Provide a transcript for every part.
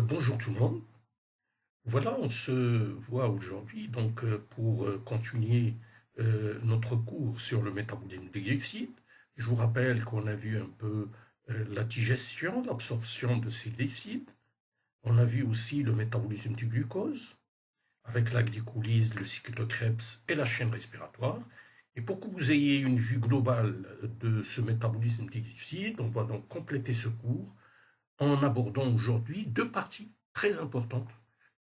Bonjour tout le monde. Voilà, on se voit aujourd'hui donc pour continuer notre cours sur le métabolisme des glucides. Je vous rappelle qu'on a vu un peu la digestion, l'absorption de ces glucides. On a vu aussi le métabolisme du glucose avec la glycolyse, le cycle de Krebs et la chaîne respiratoire. Et pour que vous ayez une vue globale de ce métabolisme des glucides, on va donc compléter ce cours en abordant aujourd'hui deux parties très importantes.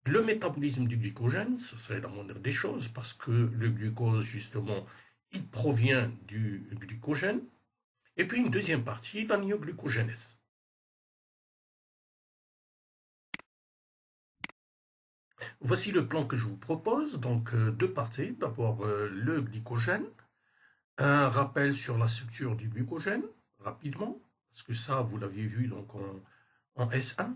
Le métabolisme du glycogène, ça serait la moindre des choses, parce que le glucose, justement, il provient du glycogène. Et puis une deuxième partie, la néoglucogénèse. Voici le plan que je vous propose, donc deux parties. D'abord le glycogène, un rappel sur la structure du glycogène, rapidement, parce que ça, vous l'aviez vu donc en S1,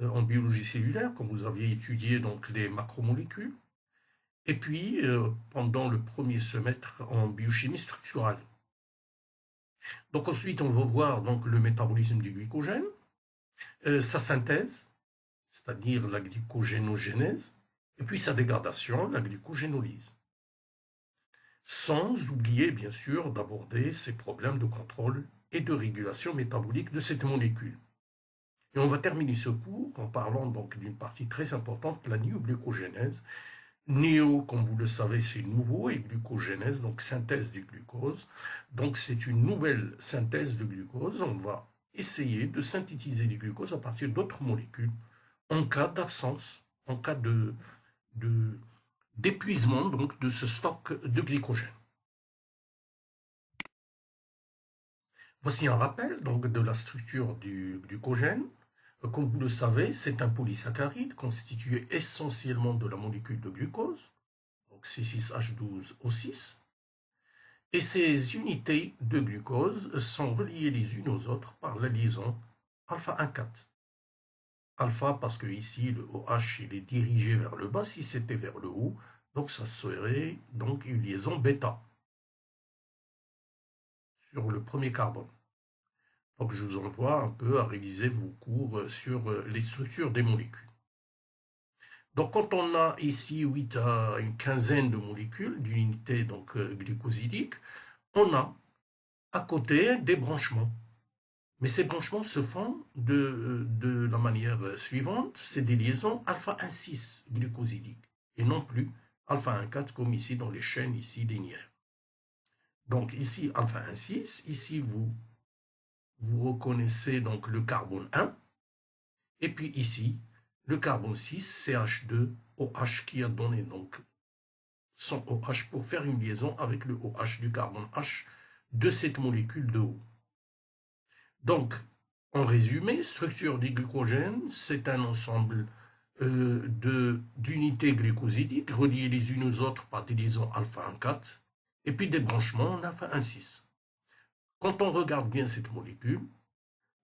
en biologie cellulaire, quand vous aviez étudié donc les macromolécules. Et puis, pendant le premier semestre en biochimie structurale. Donc ensuite, on va voir donc, le métabolisme du glycogène, sa synthèse, c'est-à-dire la glycogénogénèse, et puis sa dégradation, la glycogénolyse. Sans oublier, bien sûr, d'aborder ces problèmes de contrôle et de régulation métabolique de cette molécule. Et on va terminer ce cours en parlant donc d'une partie très importante, la néoglucogénèse. Néo, comme vous le savez, c'est nouveau, et glucogénèse, donc synthèse du glucose. Donc c'est une nouvelle synthèse de glucose. On va essayer de synthétiser du glucose à partir d'autres molécules en cas d'absence, en cas d'épuisement donc de ce stock de glycogène. Voici un rappel donc de la structure du glycogène. Comme vous le savez, c'est un polysaccharide constitué essentiellement de la molécule de glucose, donc C6H12O6. Et ces unités de glucose sont reliées les unes aux autres par la liaison alpha-1,4. Alpha parce que ici le OH il est dirigé vers le bas, si c'était vers le haut, donc ça serait donc une liaison bêta sur le premier carbone. Donc je vous envoie un peu à réviser vos cours sur les structures des molécules. Donc quand on a ici 8 à une quinzaine de molécules d'unités donc glucosidiques, on a à côté des branchements. Mais ces branchements se font de la manière suivante, c'est des liaisons alpha-1,6 glucosidiques et non plus alpha-1,4 comme ici dans les chaînes ici linéaires. Donc ici alpha-1,6, ici vous reconnaissez donc le carbone 1 et puis ici le carbone 6 CH2OH qui a donné donc son OH pour faire une liaison avec le OH du carbone H de cette molécule de haut. Donc, en résumé, structure du glucogène, c'est un ensemble d'unités glucosidiques reliées les unes aux autres par des liaisons alpha-1,4 et puis des branchements en alpha-1,6. Quand on regarde bien cette molécule,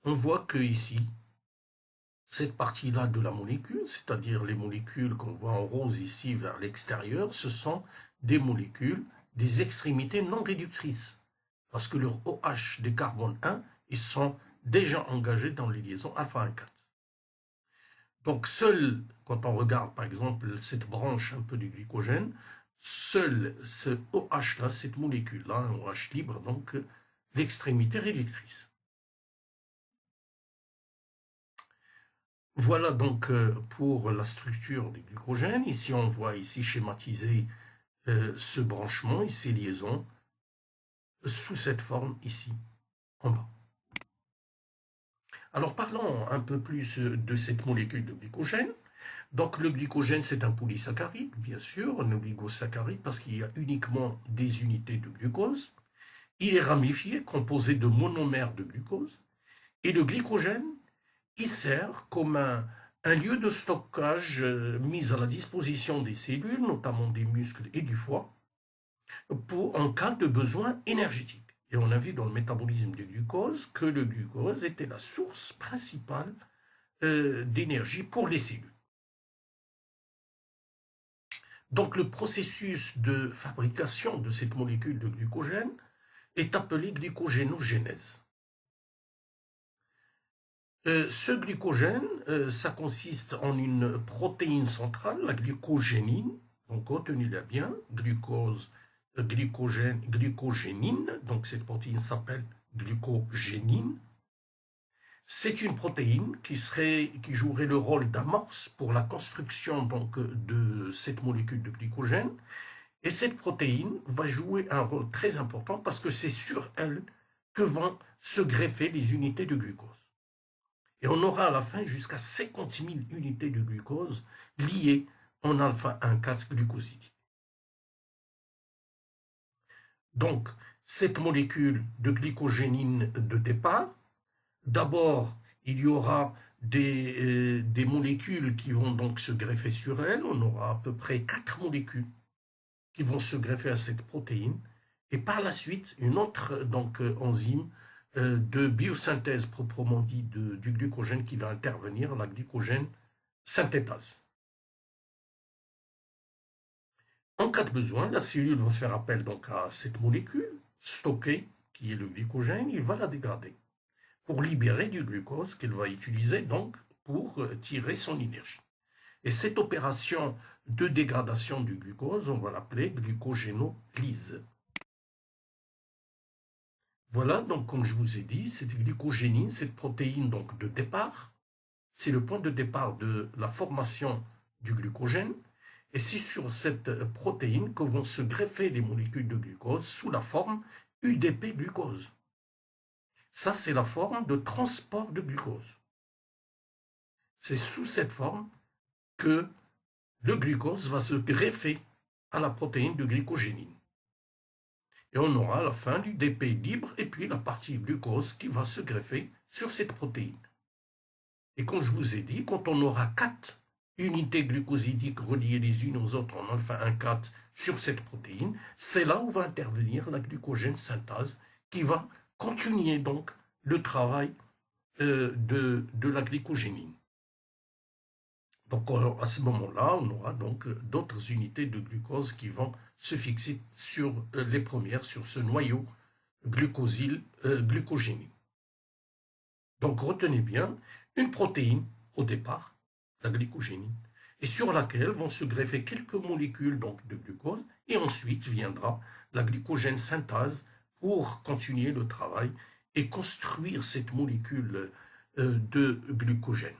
on voit que ici, cette partie-là de la molécule, c'est-à-dire les molécules qu'on voit en rose ici vers l'extérieur, ce sont des molécules des extrémités non réductrices, parce que leur OH des carbone 1, ils sont déjà engagés dans les liaisons alpha-1,4. Donc seul, quand on regarde par exemple cette branche un peu du glycogène, seul ce OH-là, cette molécule-là, un OH libre, donc l'extrémité réductrice. Voilà donc pour la structure du glycogène. Ici, on voit ici schématisé ce branchement et ces liaisons sous cette forme ici, en bas. Alors parlons un peu plus de cette molécule de glycogène. Donc le glycogène, c'est un polysaccharide, bien sûr, un oligosaccharide, parce qu'il y a uniquement des unités de glucose. Il est ramifié, composé de monomères de glucose. Et le glycogène, il sert comme un lieu de stockage mis à la disposition des cellules, notamment des muscles et du foie, en cas de besoin énergétique. Et on a vu dans le métabolisme du glucose que le glucose était la source principale d'énergie pour les cellules. Donc le processus de fabrication de cette molécule de glucogène est appelé glycogénogénèse. Ce glycogène, ça consiste en une protéine centrale, la glycogénine. Donc retenez-la bien, glycogénine. Donc cette protéine s'appelle glycogénine. C'est une protéine qui jouerait le rôle d'amorce pour la construction donc, de cette molécule de glycogène. Et cette protéine va jouer un rôle très important parce que c'est sur elle que vont se greffer les unités de glucose. Et on aura à la fin jusqu'à 50 000 unités de glucose liées en alpha-1,4 glucosidique. Donc, cette molécule de glycogénine de départ, d'abord, il y aura des molécules qui vont donc se greffer sur elle. On aura à peu près 4 molécules qui vont se greffer à cette protéine. Et par la suite, une autre donc, enzyme de biosynthèse proprement dit du glucogène qui va intervenir, la glycogène synthétase. En cas de besoin, la cellule va faire appel donc à cette molécule stockée, qui est le glycogène, il va la dégrader pour libérer du glucose qu'elle va utiliser donc pour tirer son énergie. Et cette opération de dégradation du glucose, on va l'appeler glucogénolyse. Voilà, donc comme je vous ai dit, cette glycogénine, cette protéine donc de départ, c'est le point de départ de la formation du glucogène. Et c'est sur cette protéine que vont se greffer les molécules de glucose sous la forme UDP-glucose. Ça, c'est la forme de transport de glucose. C'est sous cette forme que le glucose va se greffer à la protéine de glycogénine. Et on aura à la fin l'UDP libre et puis la partie glucose qui va se greffer sur cette protéine. Et comme je vous ai dit, quand on aura 4 unités glucosidiques reliées les unes aux autres en alpha-1,4 sur cette protéine, c'est là où va intervenir la glycogène synthase qui va continuer donc le travail de la glycogénine. Donc à ce moment-là, on aura donc d'autres unités de glucose qui vont se fixer sur les premières, sur ce noyau glucogénine. Donc retenez bien, une protéine au départ, la glycogénine, et sur laquelle vont se greffer quelques molécules donc, de glucose, et ensuite viendra la glycogène synthase pour continuer le travail et construire cette molécule de glucogène.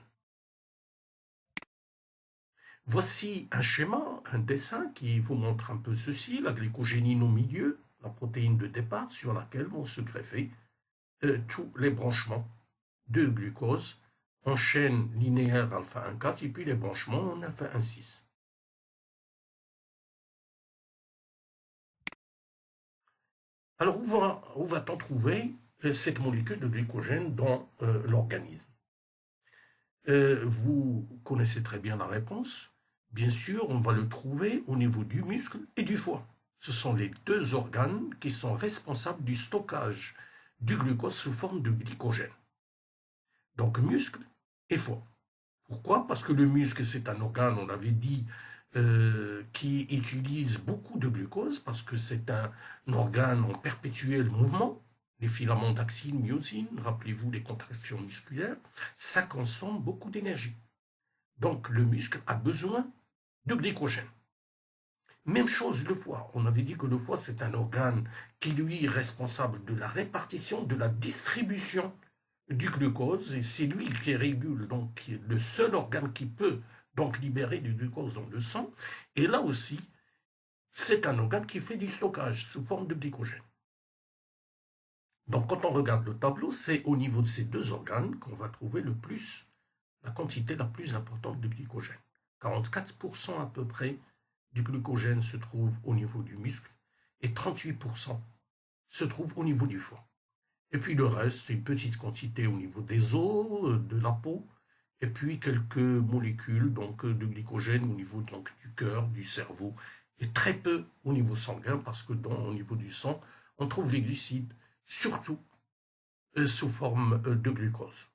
Voici un schéma, un dessin qui vous montre un peu ceci, la glycogénine au milieu, la protéine de départ sur laquelle vont se greffer tous les branchements de glucose en chaîne linéaire alpha-1,4 et puis les branchements en alpha-1,6. Alors où va-t-on trouver cette molécule de glycogène dans l'organisme? Vous connaissez très bien la réponse. Bien sûr, on va le trouver au niveau du muscle et du foie. Ce sont les deux organes qui sont responsables du stockage du glucose sous forme de glycogène. Donc muscle et foie. Pourquoi? Parce que le muscle, c'est un organe, on l'avait dit, qui utilise beaucoup de glucose, parce que c'est un organe en perpétuel mouvement. Les filaments d'actine, myosine, rappelez-vous les contractions musculaires, ça consomme beaucoup d'énergie. Donc le muscle a besoin de glycogène. Même chose le foie. On avait dit que le foie, c'est un organe qui, lui, est responsable de la répartition, de la distribution du glucose, et c'est lui qui régule, donc le seul organe qui peut donc libérer du glucose dans le sang. Et là aussi, c'est un organe qui fait du stockage sous forme de glycogène. Donc quand on regarde le tableau, c'est au niveau de ces deux organes qu'on va trouver la quantité la plus importante de glycogène. 44% à peu près du glycogène se trouve au niveau du muscle et 38% se trouve au niveau du foie. Et puis le reste, une petite quantité au niveau des os, de la peau, et puis quelques molécules donc, de glycogène au niveau donc, du cœur, du cerveau, et très peu au niveau sanguin, parce que au niveau du sang, on trouve les glucides, surtout sous forme de glucose.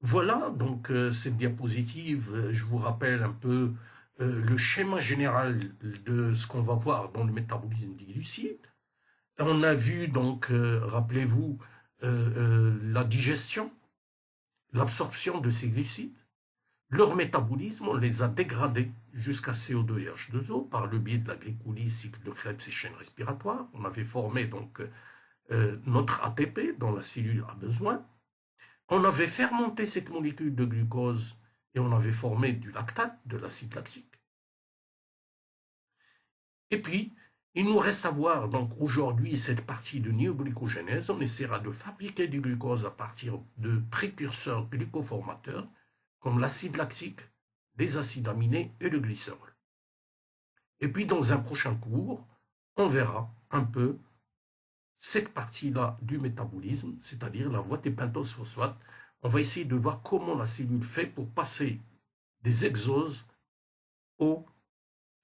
Voilà donc cette diapositive, je vous rappelle un peu le schéma général de ce qu'on va voir dans le métabolisme des glucides. On a vu donc, rappelez-vous, la digestion, l'absorption de ces glucides. Leur métabolisme, on les a dégradés jusqu'à CO2 et H2O par le biais de la glycolyse, cycle de Krebs et chaîne respiratoire. On avait formé donc notre ATP dont la cellule a besoin. On avait fermenté cette molécule de glucose et on avait formé du lactate, de l'acide lactique. Et puis, il nous reste à voir donc aujourd'hui cette partie de néoglycogénèse. On essaiera de fabriquer du glucose à partir de précurseurs glucoformateurs comme l'acide lactique, les acides aminés et le glycérol. Et puis dans un prochain cours, on verra un peu cette partie-là du métabolisme, c'est-à-dire la voie des pentoses phosphates. On va essayer de voir comment la cellule fait pour passer des exoses aux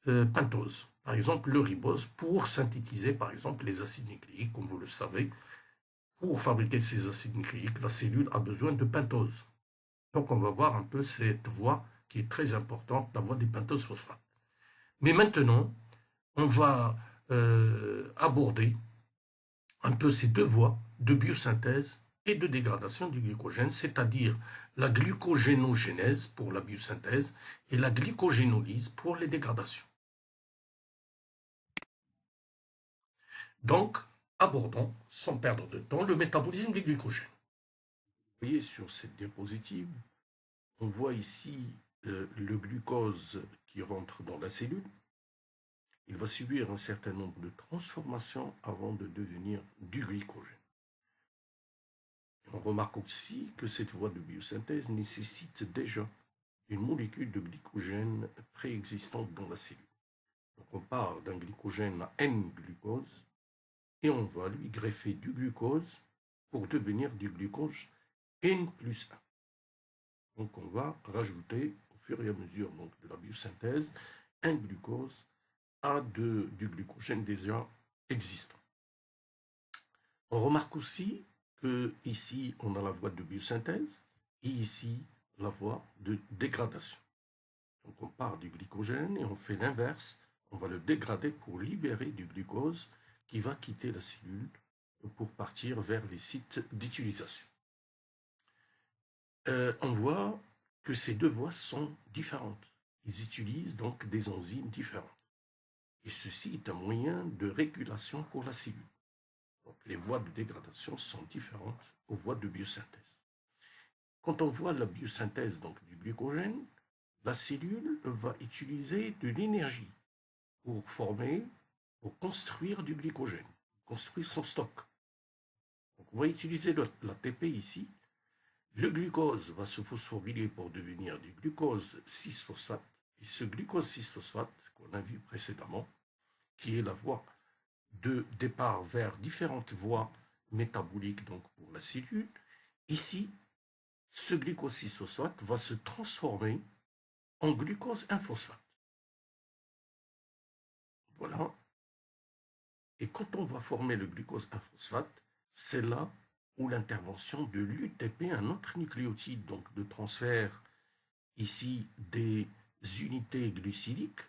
pentoses. Par exemple, le ribose pour synthétiser, par exemple, les acides nucléiques, comme vous le savez. Pour fabriquer ces acides nucléiques, la cellule a besoin de pentose. Donc, on va voir un peu cette voie qui est très importante, la voie des pentoses phosphates. Mais maintenant, on va aborder un peu ces deux voies de biosynthèse et de dégradation du glycogène, c'est-à-dire la glucogénogénèse pour la biosynthèse et la glycogénolyse pour les dégradations. Donc, abordons, sans perdre de temps, le métabolisme du glycogène. Vous voyez sur cette diapositive, on voit ici le glucose qui rentre dans la cellule. Il va subir un certain nombre de transformations avant de devenir du glycogène. On remarque aussi que cette voie de biosynthèse nécessite déjà une molécule de glycogène préexistante dans la cellule. Donc on part d'un glycogène à N-glucose et on va lui greffer du glucose pour devenir du glucose N plus 1. Donc on va rajouter au fur et à mesure donc, de la biosynthèse un glucose à du glucogène déjà existant. On remarque aussi que ici on a la voie de biosynthèse et ici la voie de dégradation. Donc on part du glycogène et on fait l'inverse, on va le dégrader pour libérer du glucose qui va quitter la cellule pour partir vers les sites d'utilisation. On voit que ces deux voies sont différentes. Ils utilisent donc des enzymes différentes. Et ceci est un moyen de régulation pour la cellule. Donc les voies de dégradation sont différentes aux voies de biosynthèse. Quand on voit la biosynthèse donc, du glycogène, la cellule va utiliser de l'énergie pour construire du glycogène, construire son stock. Donc on va utiliser l'ATP ici. Le glucose va se phosphoryler pour devenir du glucose 6-phosphate. Et ce glucose 6-phosphate qu'on a vu précédemment, qui est la voie de départ vers différentes voies métaboliques donc pour la cellule, ici, ce glucose 6-phosphate va se transformer en glucose 1-phosphate. Voilà. Et quand on va former le glucose 1-phosphate, c'est là où l'intervention de l'UTP, un autre nucléotide donc de transfert ici des unités glucidiques.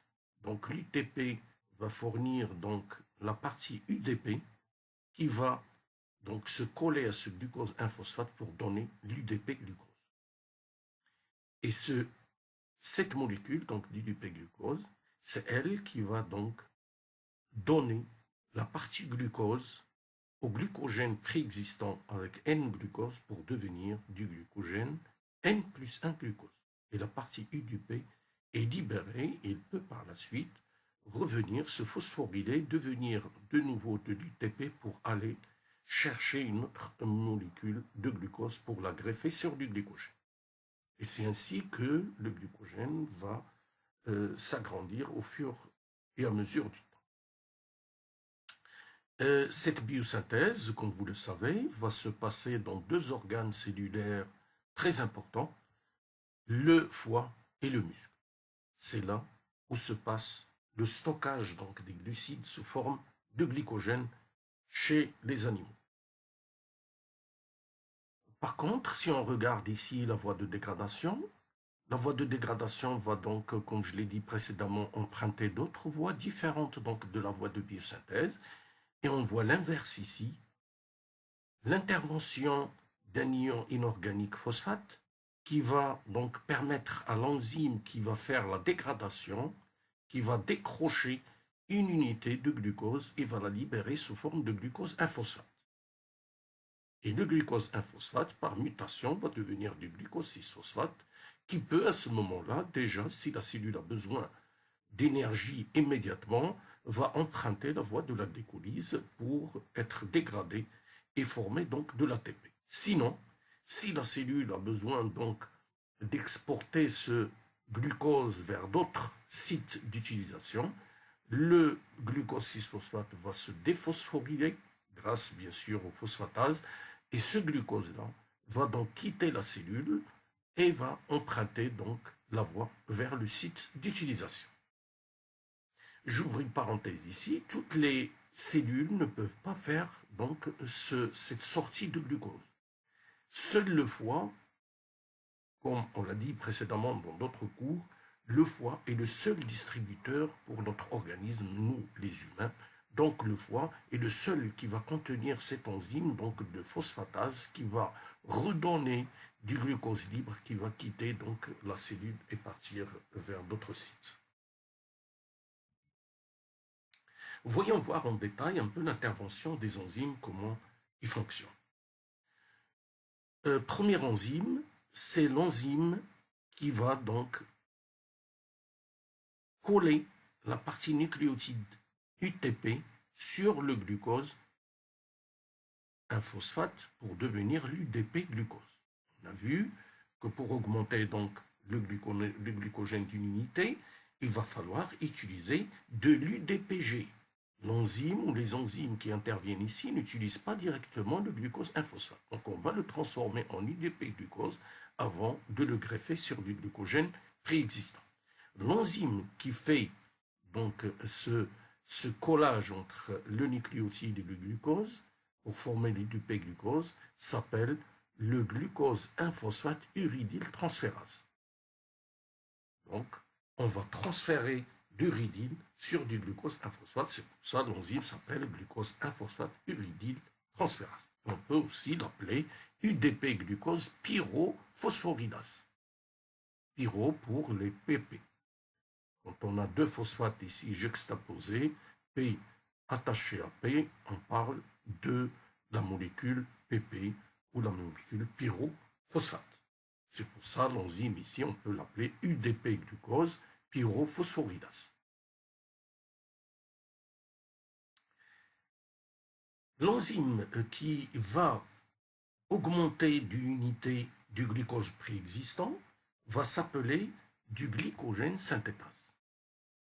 Donc l'UTP va fournir donc la partie UDP qui va donc se coller à ce glucose 1-phosphate pour donner l'UDP glucose. Et cette molécule, donc l'UDP glucose, c'est elle qui va donc donner la partie glucose au glucogène préexistant avec N-glucose pour devenir du glucogène N plus 1 glucose. Et la partie UDP est libérée et il peut par la suite revenir, se phosphoryler, devenir de nouveau de l'UTP pour aller chercher une autre molécule de glucose pour la greffer sur du glycogène. Et c'est ainsi que le glycogène va s'agrandir au fur et à mesure du temps. Cette biosynthèse, comme vous le savez, va se passer dans deux organes cellulaires très importants, le foie et le muscle. C'est là où se passe le stockage donc, des glucides sous forme de glycogène chez les animaux. Par contre, si on regarde ici la voie de dégradation va donc, comme je l'ai dit précédemment, emprunter d'autres voies différentes donc, de la voie de biosynthèse. Et on voit l'inverse ici. l'intervention d'un ion inorganique phosphate qui va donc permettre à l'enzyme qui va faire la dégradation, qui va décrocher une unité de glucose et va la libérer sous forme de glucose 1-phosphate. Et le glucose 1-phosphate, par mutation, va devenir du glucose 6-phosphate, qui peut à ce moment-là, déjà, si la cellule a besoin d'énergie immédiatement, va emprunter la voie de la glycolyse pour être dégradée et former donc de l'ATP. Sinon, si la cellule a besoin donc d'exporter ce glucose vers d'autres sites d'utilisation, le glucose 6-phosphate va se déphosphoryler grâce bien sûr au phosphatase et ce glucose-là va donc quitter la cellule et va emprunter donc la voie vers le site d'utilisation. J'ouvre une parenthèse ici, toutes les cellules ne peuvent pas faire donc cette sortie de glucose. Seul le foie, comme on l'a dit précédemment dans d'autres cours, le foie est le seul distributeur pour notre organisme, nous les humains. Donc le foie est le seul qui va contenir cette enzyme donc de phosphatase qui va redonner du glucose libre qui va quitter donc la cellule et partir vers d'autres sites. Voyons voir en détail un peu l'intervention des enzymes, comment ils fonctionnent. Première enzyme, c'est l'enzyme qui va donc coller la partie nucléotide UTP sur le glucose, un phosphate, pour devenir l'UDP-glucose. On a vu que pour augmenter donc le glucogène d'une unité, il va falloir utiliser de l'UDPG. L'enzyme ou les enzymes qui interviennent ici n'utilisent pas directement le glucose 1-phosphate. Donc on va le transformer en UDP-glucose avant de le greffer sur du glucogène préexistant. L'enzyme qui fait donc ce collage entre le nucléotide et le glucose pour former l'UDP-glucose s'appelle le glucose 1-phosphate uridyltransférase. Donc, on va transférer d'uridyle sur du glucose 1-phosphate. C'est pour ça que l'enzyme s'appelle glucose 1-phosphate uridyltransférase. On peut aussi l'appeler UDP-glucose pyrophosphorylase. Pyro pour les PP. Quand on a deux phosphates ici juxtaposés, P attaché à P, on parle de la molécule PP ou la molécule pyrophosphate. C'est pour ça l'enzyme ici, on peut l'appeler UDP-glucose pyrophosphorylase. L'enzyme qui va augmenter d'unité du glucose préexistant va s'appeler du glycogène synthétase.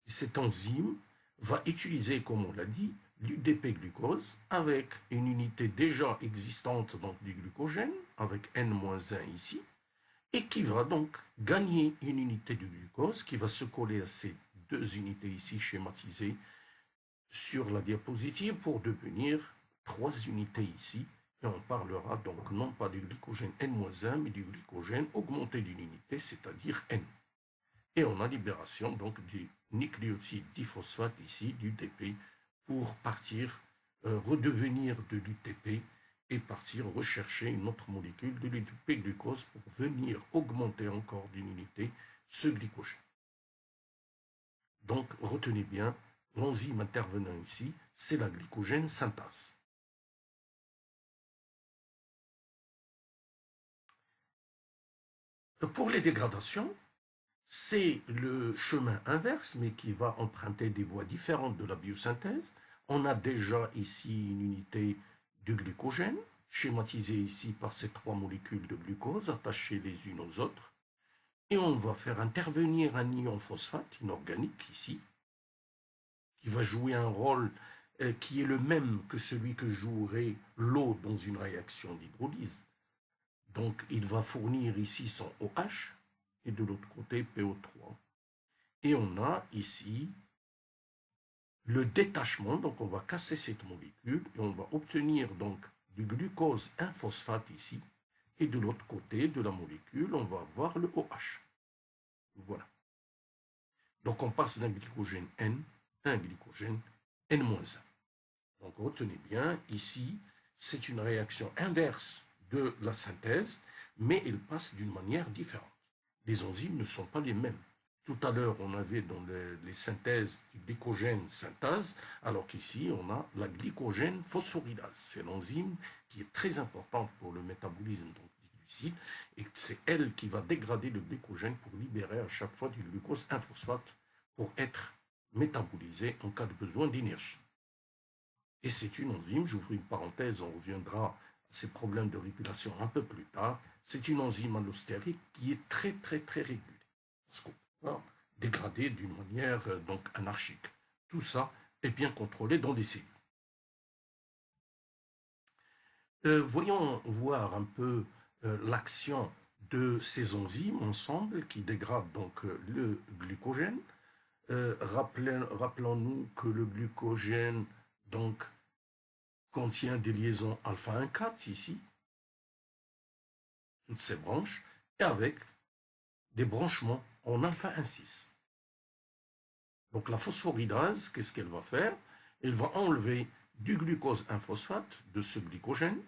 Cette enzyme va utiliser, comme on l'a dit, l'UDP-glucose avec une unité déjà existante donc, du glucogène, avec N-1 ici, et qui va donc gagner une unité de glucose qui va se coller à ces deux unités ici schématisées sur la diapositive pour devenir 3 unités ici. Et on parlera donc non pas du glycogène N-1, mais du glycogène augmenté d'une unité, c'est-à-dire N. Et on a libération donc du nucléotide diphosphate ici, du DP, pour partir redevenir de l'UTP et partir rechercher une autre molécule de l'UDP-glucose pour venir augmenter encore d'une unité ce glycogène. Donc retenez bien, l'enzyme intervenant ici, c'est la glycogène synthase. Pour les dégradations, c'est le chemin inverse, mais qui va emprunter des voies différentes de la biosynthèse. On a déjà ici une unité de glycogène, schématisée ici par ces 3 molécules de glucose attachées les unes aux autres. Et on va faire intervenir un ion phosphate inorganique ici, qui va jouer un rôle qui est le même que celui que jouerait l'eau dans une réaction d'hydrolyse. Donc il va fournir ici son OH, et de l'autre côté PO3. Et on a ici le détachement, donc on va casser cette molécule et on va obtenir donc du glucose 1-phosphate ici, et de l'autre côté de la molécule, on va avoir le OH. Voilà. Donc on passe d'un glycogène N à un glycogène N-1. Donc retenez bien, ici, c'est une réaction inverse de la synthèse, mais elle passe d'une manière différente. Les enzymes ne sont pas les mêmes. Tout à l'heure, on avait dans les synthèses du glycogène synthase, alors qu'ici, on a la glycogène phosphorylase. C'est l'enzyme qui est très importante pour le métabolisme des glucides, et c'est elle qui va dégrader le glycogène pour libérer à chaque fois du glucose 1-phosphate pour être métabolisé en cas de besoin d'énergie. Et c'est une enzyme, j'ouvre une parenthèse, on reviendra à ces problèmes de régulation un peu plus tard, c'est une enzyme allostérique qui est très régulée. Parce qu'on peut pas dégrader d'une manière donc anarchique. Tout ça est bien contrôlé dans des cellules. Voyons voir un peu l'action de ces enzymes ensemble qui dégradent donc le glucogène. Rappelons-nous que le glucogène donc contient des liaisons alpha 1,4 ici, toutes ces branches, et avec des branchements en alpha 1,6. Donc la phosphorylase, qu'est-ce qu'elle va faire? Elle va enlever du glucose 1-phosphate de ce glycogène.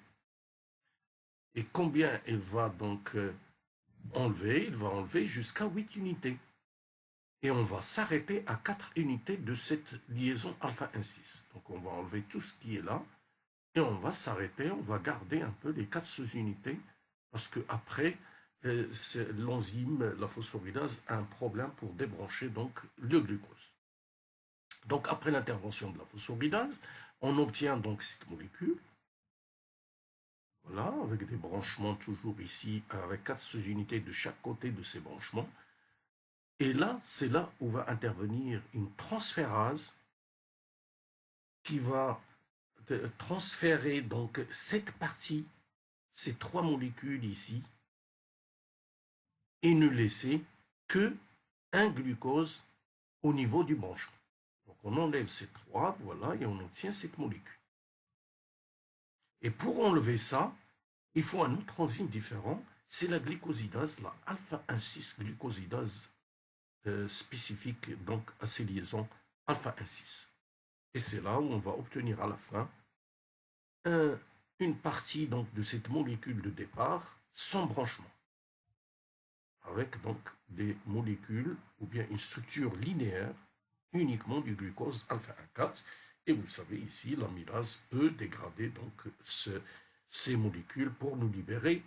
Et combien elle va donc enlever? Elle va enlever jusqu'à 8 unités. Et on va s'arrêter à 4 unités de cette liaison alpha 1,6. Donc on va enlever tout ce qui est là. Et on va s'arrêter, on va garder un peu les 4 sous-unités. Parce qu'après, l'enzyme, la phosphorylase, a un problème pour débrancher donc le glucose. Donc après l'intervention de la phosphorylase, on obtient donc cette molécule. Voilà, avec des branchements toujours ici, avec 4 sous-unités de chaque côté de ces branchements. Et là, c'est là où va intervenir une transférase qui va transférer donc cette partie, ces 3 molécules ici, et ne laisser que un glucose au niveau du branchement. Donc on enlève ces 3, voilà, et on obtient cette molécule. Et pour enlever ça, il faut un autre enzyme différent, c'est la glycosidase, la alpha-1,6 glycosidase spécifique donc à ces liaisons alpha-1,6. Et c'est là où on va obtenir à la fin une partie donc de cette molécule de départ sans branchement, avec donc des molécules ou bien une structure linéaire uniquement du glucose alpha-1,4. Et vous savez ici, l'amylase peut dégrader donc ces molécules pour nous libérer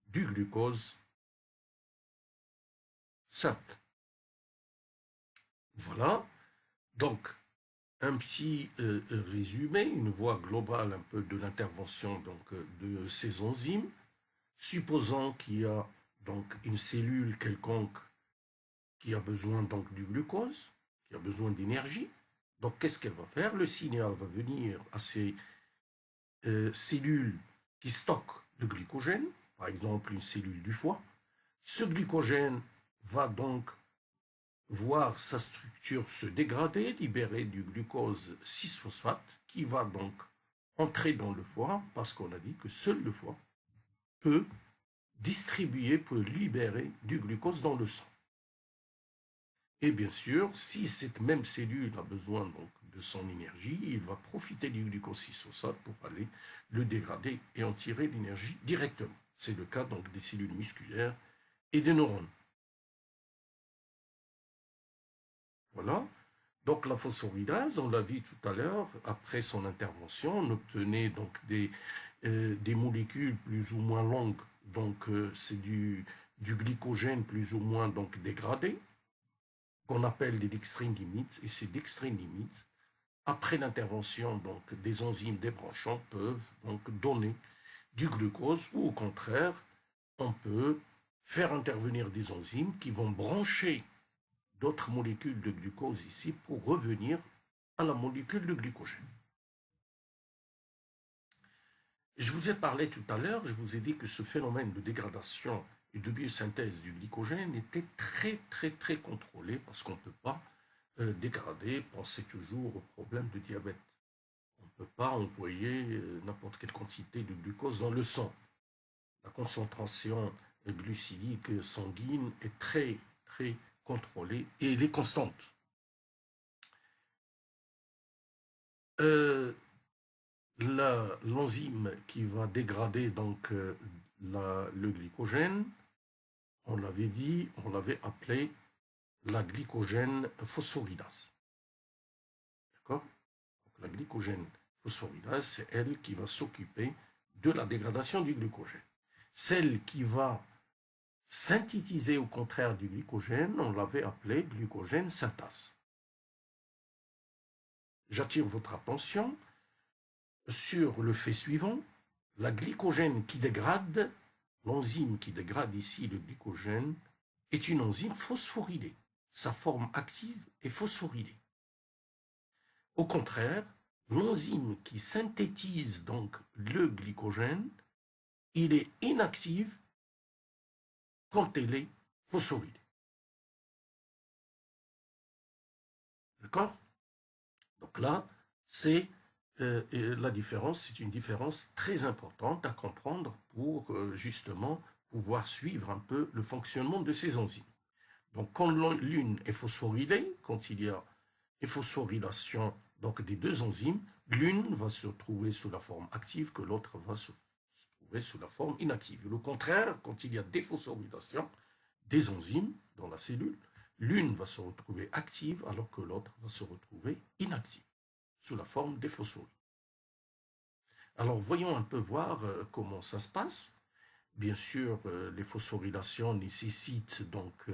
du glucose simple. Voilà, donc un petit résumé, une voie globale un peu de l'intervention donc de ces enzymes. Supposons qu'il y a donc une cellule quelconque qui a besoin donc du glucose, qui a besoin d'énergie. Donc qu'est-ce qu'elle va faire? Le signal va venir à ces cellules qui stockent le glycogène, par exemple une cellule du foie. Ce glycogène va donc voir sa structure se dégrader, libérer du glucose 6-phosphate qui va donc entrer dans le foie parce qu'on a dit que seul le foie peut distribuer, peut libérer du glucose dans le sang. Et bien sûr, si cette même cellule a besoin donc de son énergie, il va profiter du glucose 6-phosphate pour aller le dégrader et en tirer l'énergie directement. C'est le cas donc des cellules musculaires et des neurones. Voilà. Donc la phosphorylase, on l'a vu tout à l'heure, après son intervention, on obtenait donc des molécules plus ou moins longues. Donc c'est du glycogène plus ou moins donc dégradé, qu'on appelle des dextrine limites. Et ces dextrine limites, après l'intervention donc des enzymes débranchants, peuvent donc donner du glucose, ou au contraire, on peut faire intervenir des enzymes qui vont brancher d'autres molécules de glucose ici pour revenir à la molécule de glycogène. Je vous ai parlé tout à l'heure, je vous ai dit que ce phénomène de dégradation et de biosynthèse du glycogène était très contrôlé parce qu'on ne peut pas dégrader, pensez toujours au problème de diabète. On ne peut pas envoyer n'importe quelle quantité de glucose dans le sang. La concentration glucidique sanguine est très contrôlée et elle est constante. 'Est l'enzyme qui va dégrader donc le glycogène, on l'avait dit, on l'avait appelé la glycogène phosphorylase. D'accord? La glycogène phosphorylase, c'est elle qui va s'occuper de la dégradation du glycogène. Celle qui va synthétiser au contraire du glycogène, on l'avait appelé glycogène synthase. J'attire votre attention sur le fait suivant, la glycogène qui dégrade, l'enzyme qui dégrade ici le glycogène, est une enzyme phosphorylée. Sa forme active est phosphorylée. Au contraire, l'enzyme qui synthétise donc le glycogène, il est inactive quand elle est phosphorylée. D'accord? Donc là, c'est la différence, c'est une différence très importante à comprendre pour justement pouvoir suivre un peu le fonctionnement de ces enzymes. Donc quand l'une est phosphorylée, quand il y a une phosphorylation donc, des deux enzymes, l'une va se trouver sous la forme active que l'autre va se trouver sous la forme inactive. Le contraire, quand il y a déphosphorylation des enzymes dans la cellule, l'une va se retrouver active alors que l'autre va se retrouver inactive sous la forme des phosphorylés. Alors voyons un peu voir comment ça se passe. Bien sûr, les phosphorylations nécessitent donc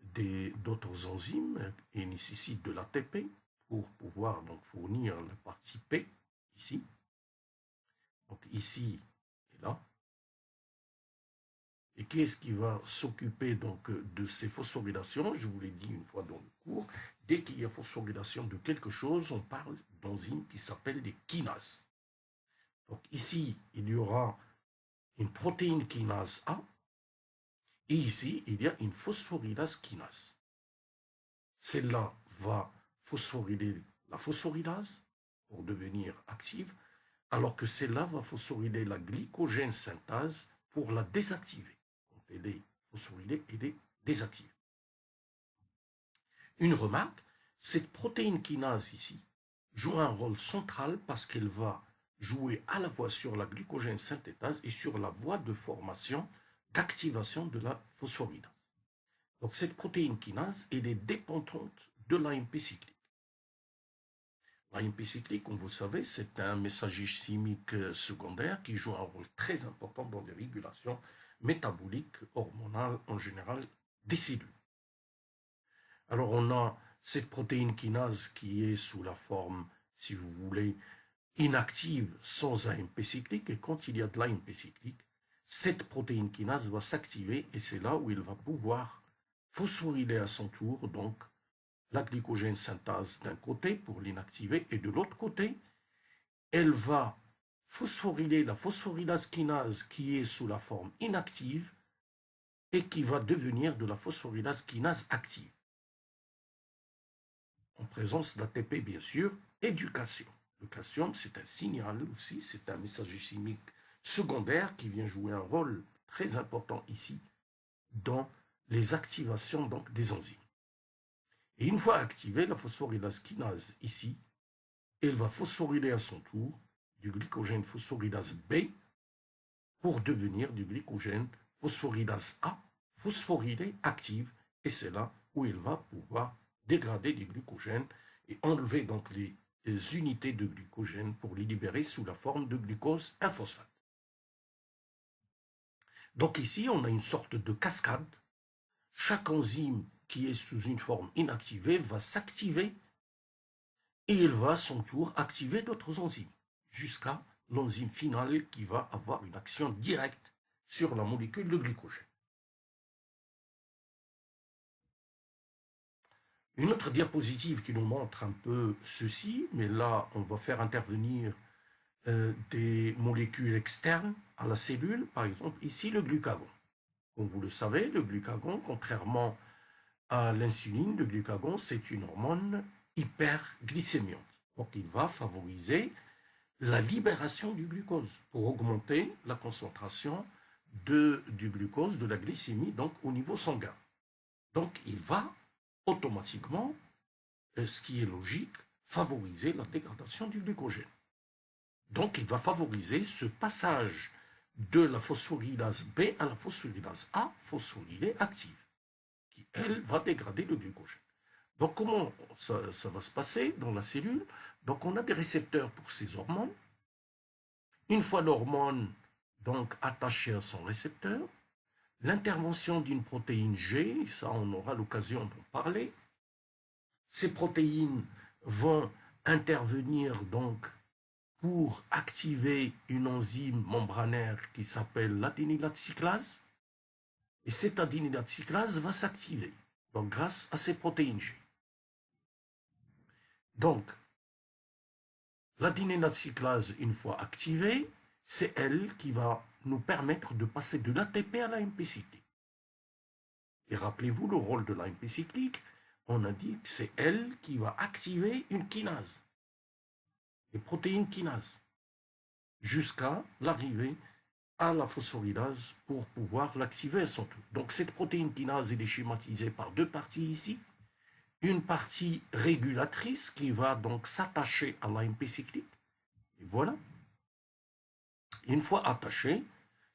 d'autres enzymes et nécessitent de l'ATP pour pouvoir donc fournir la partie P ici. Donc ici et là. Et qui est-ce qui va s'occuper donc de ces phosphorylations? Je vous l'ai dit une fois dans le cours, dès qu'il y a phosphorylation de quelque chose, on parle d'enzymes qui s'appellent des kinases. Donc ici, il y aura une protéine kinase A, et ici, il y a une phosphorylase kinase. Celle-là va phosphoryler la phosphorylase pour devenir active, alors que celle-là va phosphoryler la glycogène synthase pour la désactiver. Quand elle est phosphorylée, elle est désactivée. Une remarque, cette protéine kinase ici joue un rôle central parce qu'elle va jouer à la fois sur la glycogène synthétase et sur la voie de formation, d'activation de la phosphorylase. Donc cette protéine kinase, elle est dépendante de l'AMP cyclique. L'AMP cyclique, comme vous savez, c'est un messager chimique secondaire qui joue un rôle très important dans les régulations métaboliques, hormonales en général des cellules. Alors on a cette protéine kinase qui est sous la forme, si vous voulez, inactive sans AMP cyclique, et quand il y a de l'AMP cyclique, cette protéine kinase va s'activer et c'est là où il va pouvoir phosphoryler à son tour donc la glycogène synthase d'un côté pour l'inactiver et de l'autre côté, elle va phosphoryler la phosphorylase kinase qui est sous la forme inactive et qui va devenir de la phosphorylase kinase active. En présence d'ATP bien sûr et du calcium. Le calcium, c'est un signal aussi, c'est un messager chimique secondaire qui vient jouer un rôle très important ici dans les activations donc, des enzymes. Et une fois activée, la phosphorylase kinase ici, elle va phosphoryler à son tour du glycogène phosphorylase B pour devenir du glycogène phosphorylase A, phosphorylée active, et c'est là où elle va pouvoir dégrader du glycogène et enlever donc les unités de glycogène pour les libérer sous la forme de glucose 1-phosphate. Donc ici, on a une sorte de cascade. Chaque enzyme qui est sous une forme inactivée va s'activer et il va à son tour activer d'autres enzymes jusqu'à l'enzyme finale qui va avoir une action directe sur la molécule de glycogène. Une autre diapositive qui nous montre un peu ceci, mais là on va faire intervenir des molécules externes à la cellule, par exemple ici le glucagon. Comme vous le savez, le glucagon, contrairement à l'insuline, le glucagon c'est une hormone hyperglycémiante. Donc il va favoriser la libération du glucose pour augmenter la concentration du glucose, de la glycémie, donc au niveau sanguin. Donc il va automatiquement, ce qui est logique, favoriser la dégradation du glucogène. Donc, il va favoriser ce passage de la phosphorylase B à la phosphorylase A, phosphorylée active, qui, elle, va dégrader le glucogène. Donc, comment ça va se passer dans la cellule? Donc, on a des récepteurs pour ces hormones. Une fois l'hormone donc attachée à son récepteur, l'intervention d'une protéine G, ça on aura l'occasion d'en parler, ces protéines vont intervenir donc pour activer une enzyme membranaire qui s'appelle l'adénylate cyclase, et cette adénylate cyclase va s'activer donc grâce à ces protéines G. Donc, l'adénylate cyclase, une fois activée, c'est elle qui va nous permettre de passer de l'ATP à l'AMP cyclique. Et rappelez-vous le rôle de l'AMP cyclique, on a dit que c'est elle qui va activer une kinase, les protéines kinases, jusqu'à l'arrivée à la phosphorylase pour pouvoir l'activer à son tour. Donc cette protéine kinase, elle est schématisée par deux parties ici. Une partie régulatrice qui va donc s'attacher à l'AMP cyclique. Et voilà. Une fois attachée,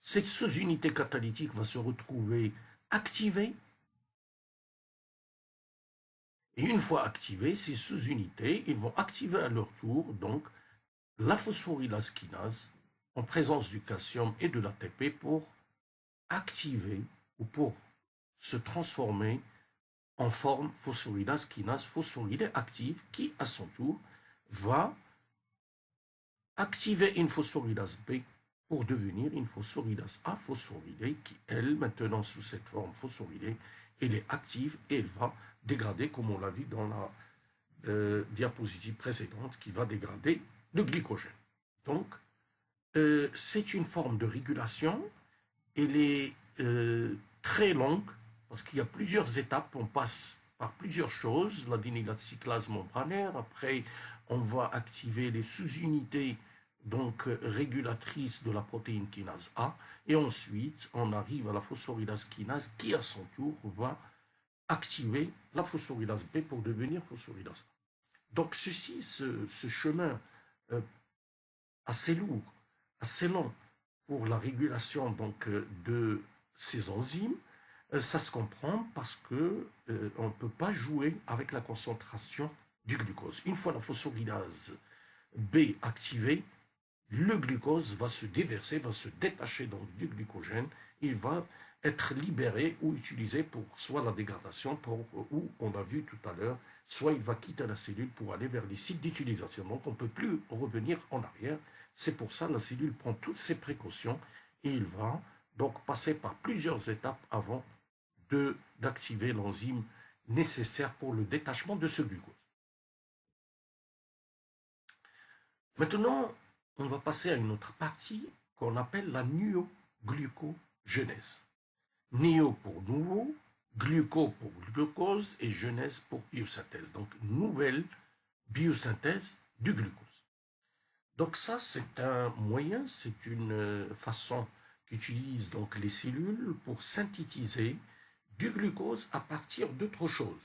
cette sous-unité catalytique va se retrouver activée. Et une fois activées, ces sous-unités, ils vont activer à leur tour donc la phosphorylase kinase en présence du calcium et de l'ATP pour activer ou pour se transformer en forme phosphorylase kinase phosphorylée active qui, à son tour, va activer une phosphorylase B pour devenir une phosphorylase A phosphorylée qui, elle, maintenant sous cette forme phosphorylée, elle est active et elle va dégrader, comme on l'a vu dans la diapositive précédente, qui va dégrader le glycogène. Donc, c'est une forme de régulation. Elle est très longue parce qu'il y a plusieurs étapes. On passe par plusieurs choses. L'adénylate cyclase membranaire. Après, on va activer les sous-unités donc régulatrices de la protéine kinase A. Et ensuite, on arrive à la phosphorylase kinase qui, à son tour, va activer la phosphorylase B pour devenir phosphorylase A. Donc, ce chemin assez lourd, assez long pour la régulation donc, de ces enzymes, ça se comprend parce que on ne peut pas jouer avec la concentration du glucose. Une fois la phosphorylase B activée, le glucose va se déverser, va se détacher donc du glycogène, il va être libéré ou utilisé pour soit la dégradation, ou on a vu tout à l'heure, soit il va quitter la cellule pour aller vers les sites d'utilisation. Donc on ne peut plus revenir en arrière. C'est pour ça que la cellule prend toutes ses précautions et il va donc passer par plusieurs étapes avant d'activer l'enzyme nécessaire pour le détachement de ce glucose. Maintenant, on va passer à une autre partie qu'on appelle la nuoglucogenèse. Néo pour nouveau, gluco pour glucose et genèse pour biosynthèse. Donc, nouvelle biosynthèse du glucose. Donc ça, c'est un moyen, c'est une façon qu'utilisent donc les cellules pour synthétiser du glucose à partir d'autre chose,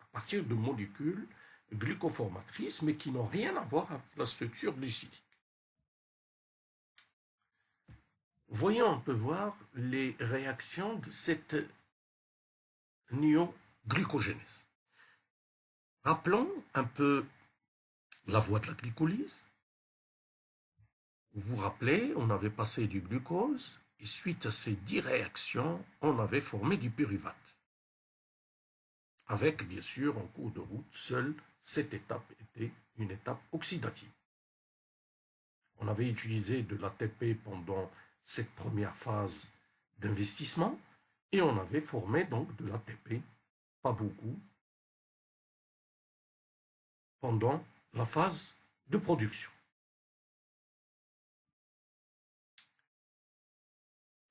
à partir de molécules glucoformatrices, mais qui n'ont rien à voir avec la structure glucidique. Voyons, on peut voir les réactions de cette néoglucogénèse. Rappelons un peu la voie de la glycolyse. Vous vous rappelez, on avait passé du glucose et suite à ces 10 réactions, on avait formé du pyruvate. Avec, bien sûr, en cours de route, seule cette étape était une étape oxydative. On avait utilisé de l'ATP pendant cette première phase d'investissement et on avait formé donc de l'ATP, pas beaucoup, pendant la phase de production.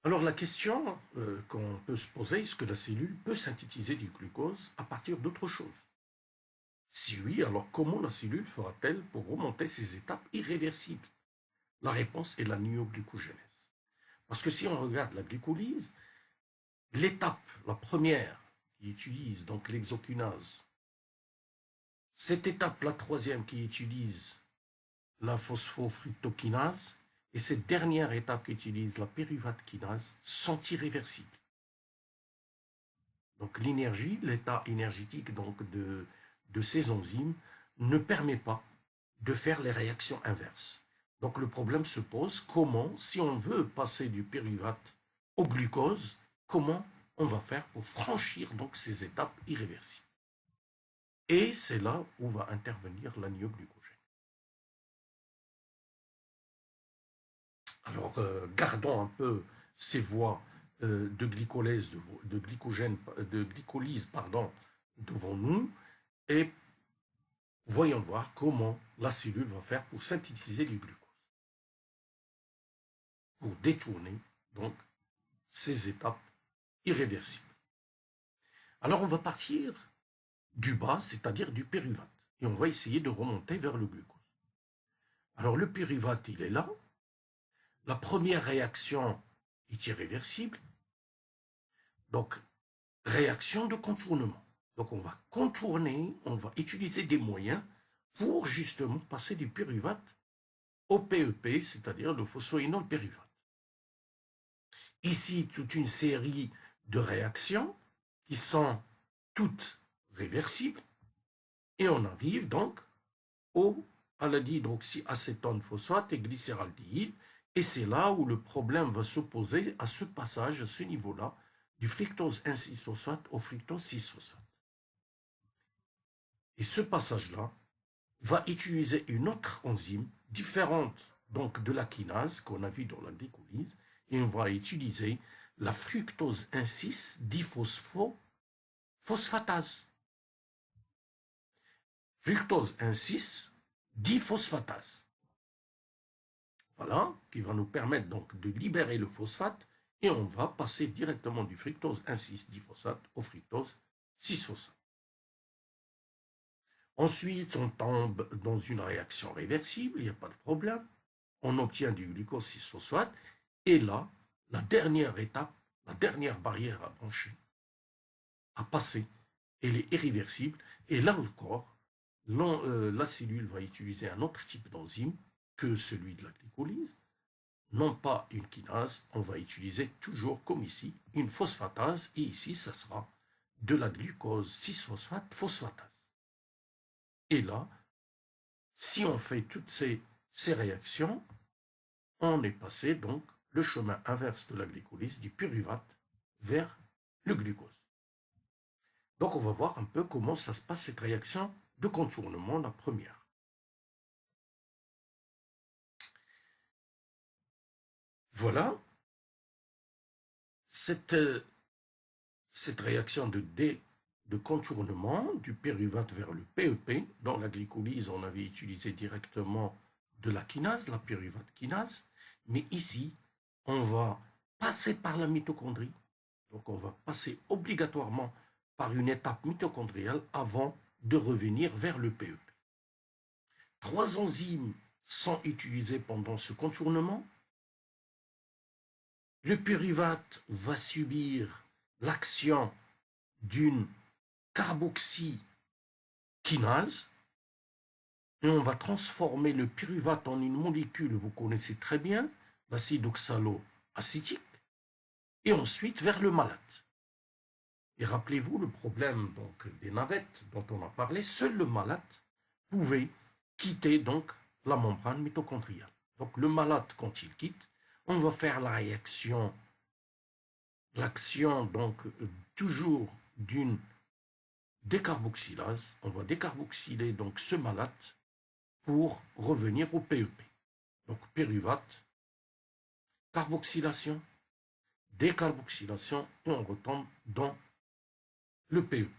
Alors la question qu'on peut se poser, est-ce que la cellule peut synthétiser du glucose à partir d'autre chose? Si oui, alors comment la cellule fera-t-elle pour remonter ces étapes irréversibles? La réponse est la néoglucogénèse. Parce que si on regarde la glycolyse, l'étape, la première, qui utilise donc l'exokinase, cette étape, la troisième, qui utilise la phosphofructokinase, et cette dernière étape qu'utilise la pyruvate kinase sont irréversibles. Donc l'énergie, l'état énergétique donc, de ces enzymes ne permet pas de faire les réactions inverses. Donc le problème se pose, comment, si on veut passer du pyruvate au glucose, comment on va faire pour franchir donc ces étapes irréversibles. Et c'est là où va intervenir l'anioglucogène. Alors, gardons un peu ces voies de glycolyse, de glycolyse pardon, devant nous et voyons voir comment la cellule va faire pour synthétiser du glucose, pour détourner donc ces étapes irréversibles. Alors, on va partir du bas, c'est-à-dire du pyruvate, et on va essayer de remonter vers le glucose. Alors, le pyruvate, il est là. La première réaction est irréversible. Donc, réaction de contournement. Donc, on va contourner, on va utiliser des moyens pour justement passer du pyruvate au PEP, c'est-à-dire le phosphoïnol pyruvate. Ici, toute une série de réactions qui sont toutes réversibles et on arrive donc à la dihydroxyacétone phosphate et glycéraldéhyde. Et c'est là où le problème va s'opposer à ce passage, à ce niveau-là, du fructose 1,6-phosphate au fructose 6-phosphate. Et ce passage-là va utiliser une autre enzyme différente donc de la kinase qu'on a vu dans la glycolyse, et on va utiliser la fructose 1,6-diphosphatase. Fructose 1,6-diphosphatase. Voilà, qui va nous permettre donc de libérer le phosphate et on va passer directement du fructose 1,6-diphosphate au fructose 6-phosphate. Ensuite, on tombe dans une réaction réversible, il n'y a pas de problème. On obtient du glucose 6-phosphate et là, la dernière étape, la dernière barrière à brancher, à passer, elle est irréversible et là encore, la cellule va utiliser un autre type d'enzyme que celui de la glycolyse, non pas une kinase, on va utiliser toujours comme ici une phosphatase et ici ça sera de la glucose 6-phosphate phosphatase. Et là, si on fait toutes ces réactions, on est passé donc le chemin inverse de la glycolyse du pyruvate vers le glucose. Donc on va voir un peu comment ça se passe cette réaction de contournement, la première. Voilà, cette réaction de contournement du pyruvate vers le PEP, dans la glycolyse, on avait utilisé directement de la kinase, la pyruvate kinase, mais ici, on va passer par la mitochondrie, donc on va passer obligatoirement par une étape mitochondriale avant de revenir vers le PEP. 3 enzymes sont utilisées pendant ce contournement. Le pyruvate va subir l'action d'une carboxykinase et on va transformer le pyruvate en une molécule, vous connaissez très bien, l'acide oxaloacétique, et ensuite vers le malate. Et rappelez-vous le problème donc, des navettes dont on a parlé, seul le malate pouvait quitter donc la membrane mitochondriale. Donc le malate, quand il quitte, on va faire la réaction, l'action donc toujours d'une décarboxylase. On va décarboxyler donc ce malate pour revenir au PEP. Donc pyruvate, carboxylation, décarboxylation et on retombe dans le PEP.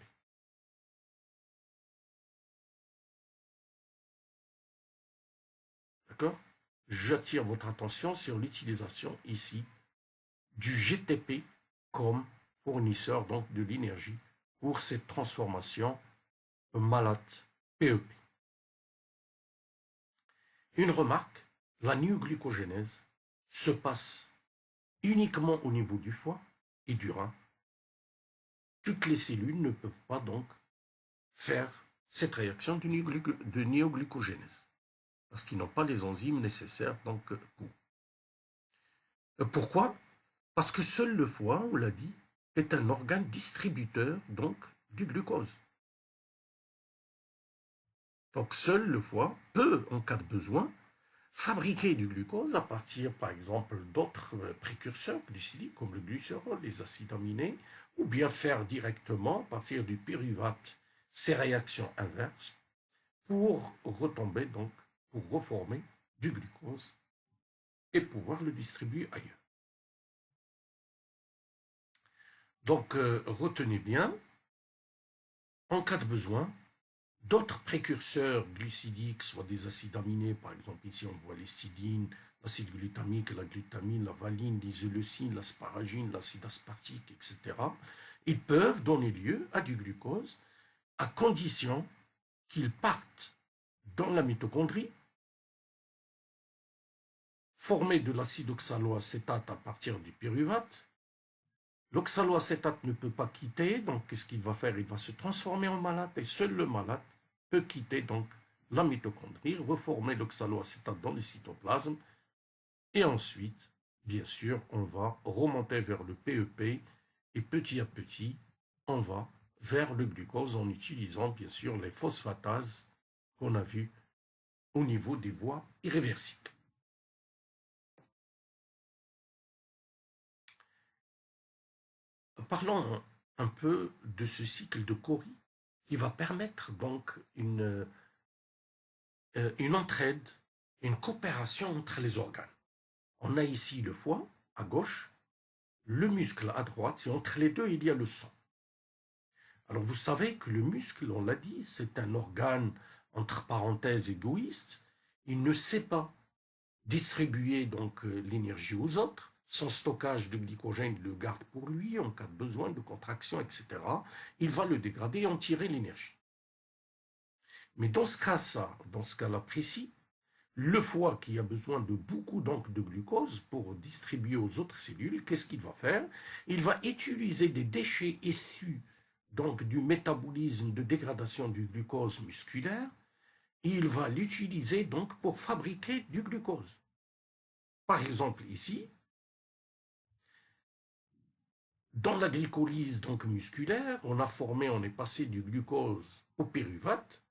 D'accord? J'attire votre attention sur l'utilisation ici du GTP comme fournisseur donc de l'énergie pour cette transformation malate-PEP. Une remarque, la néoglycogénèse se passe uniquement au niveau du foie et du rein. Toutes les cellules ne peuvent pas donc faire cette réaction de néoglycogénèse. parce qu'ils n'ont pas les enzymes nécessaires donc, pour. Pourquoi? Parce que seul le foie, on l'a dit, est un organe distributeur donc du glucose. Donc seul le foie peut, en cas de besoin, fabriquer du glucose à partir, par exemple, d'autres précurseurs glucidiques comme le glycérol, les acides aminés, ou bien faire directement, à partir du pyruvate, ces réactions inverses pour retomber, donc, pour reformer du glucose et pouvoir le distribuer ailleurs. Donc, retenez bien, en cas de besoin, d'autres précurseurs glucidiques, soit des acides aminés, par exemple ici on voit l'histidine, l'acide glutamique, la glutamine, la valine, l'isoleucine, l'asparagine, l'acide aspartique, etc. Ils peuvent donner lieu à du glucose à condition qu'ils partent dans la mitochondrie, formés de l'acide oxaloacétate à partir du pyruvate. L'oxaloacétate ne peut pas quitter, donc qu'est-ce qu'il va faire? Il va se transformer en malate et seul le malate peut quitter donc la mitochondrie, reformer l'oxaloacétate dans le cytoplasme et ensuite, bien sûr, on va remonter vers le PEP et petit à petit, on va vers le glucose en utilisant bien sûr les phosphatases qu'on a vues au niveau des voies irréversibles. Parlons un peu de ce cycle de Cori qui va permettre donc une entraide, une coopération entre les organes. On a ici le foie à gauche, le muscle à droite, et entre les deux, il y a le sang. Alors vous savez que le muscle, on l'a dit, c'est un organe entre parenthèses égoïste. Il ne sait pas distribuer donc l'énergie aux autres. Son stockage de glycogène il le garde pour lui en cas de besoin de contraction, etc. Il va le dégrader et en tirer l'énergie. Mais dans ce cas-là précis, le foie qui a besoin de beaucoup donc de glucose pour distribuer aux autres cellules, qu'est-ce qu'il va faire? Il va utiliser des déchets issus donc du métabolisme de dégradation du glucose musculaire et il va l'utiliser donc pour fabriquer du glucose. Par exemple ici, dans la glycolyse donc musculaire, on est passé du glucose au pyruvate.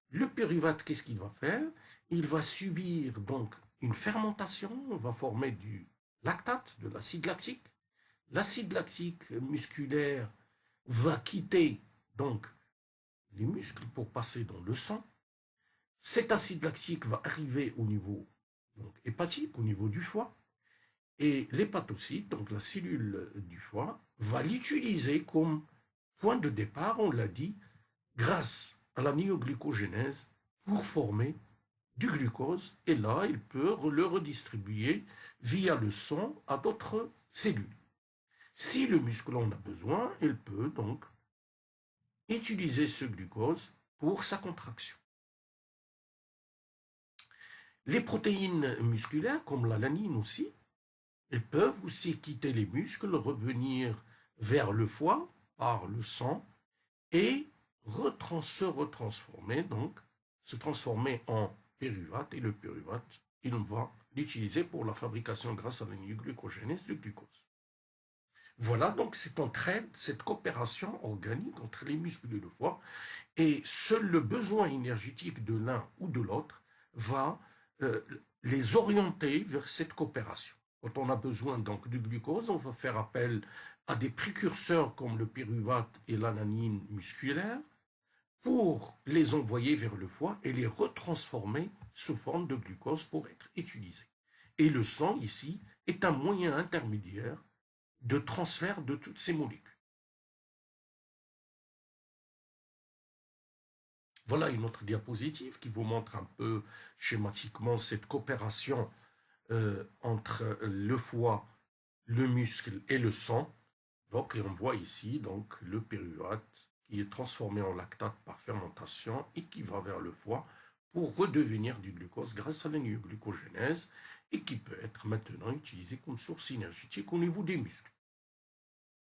Le pyruvate, qu'est-ce qu'il va faire? Il va subir donc une fermentation, on va former du lactate, de l'acide lactique. L'acide lactique musculaire va quitter donc les muscles pour passer dans le sang. Cet acide lactique va arriver au niveau donc, hépatique, au niveau du foie. Et l'hépatocyte, donc la cellule du foie, va l'utiliser comme point de départ, on l'a dit, grâce à la myoglycogénèse pour former du glucose. Et là, il peut le redistribuer via le sang à d'autres cellules. Si le muscle en a besoin, il peut donc utiliser ce glucose pour sa contraction. Les protéines musculaires, comme la lanine aussi, elles peuvent aussi quitter les muscles, revenir vers le foie par le sang et se retransformer, donc se transformer en pyruvate. Et le pyruvate, il va l'utiliser pour la fabrication grâce à la glucogénèse du glucose. Voilà donc cette entraide, cette coopération organique entre les muscles et le foie. Et seul le besoin énergétique de l'un ou de l'autre va les orienter vers cette coopération. Quand on a besoin donc du glucose, on va faire appel à des précurseurs comme le pyruvate et l'alanine musculaire pour les envoyer vers le foie et les retransformer sous forme de glucose pour être utilisés. Et le sang, ici, est un moyen intermédiaire de transfert de toutes ces molécules. Voilà une autre diapositive qui vous montre un peu schématiquement cette coopération entre le foie, le muscle et le sang. Donc, et on voit ici donc, le pyruvate qui est transformé en lactate par fermentation et qui va vers le foie pour redevenir du glucose grâce à la glucogénèse et qui peut être maintenant utilisé comme source énergétique au niveau des muscles.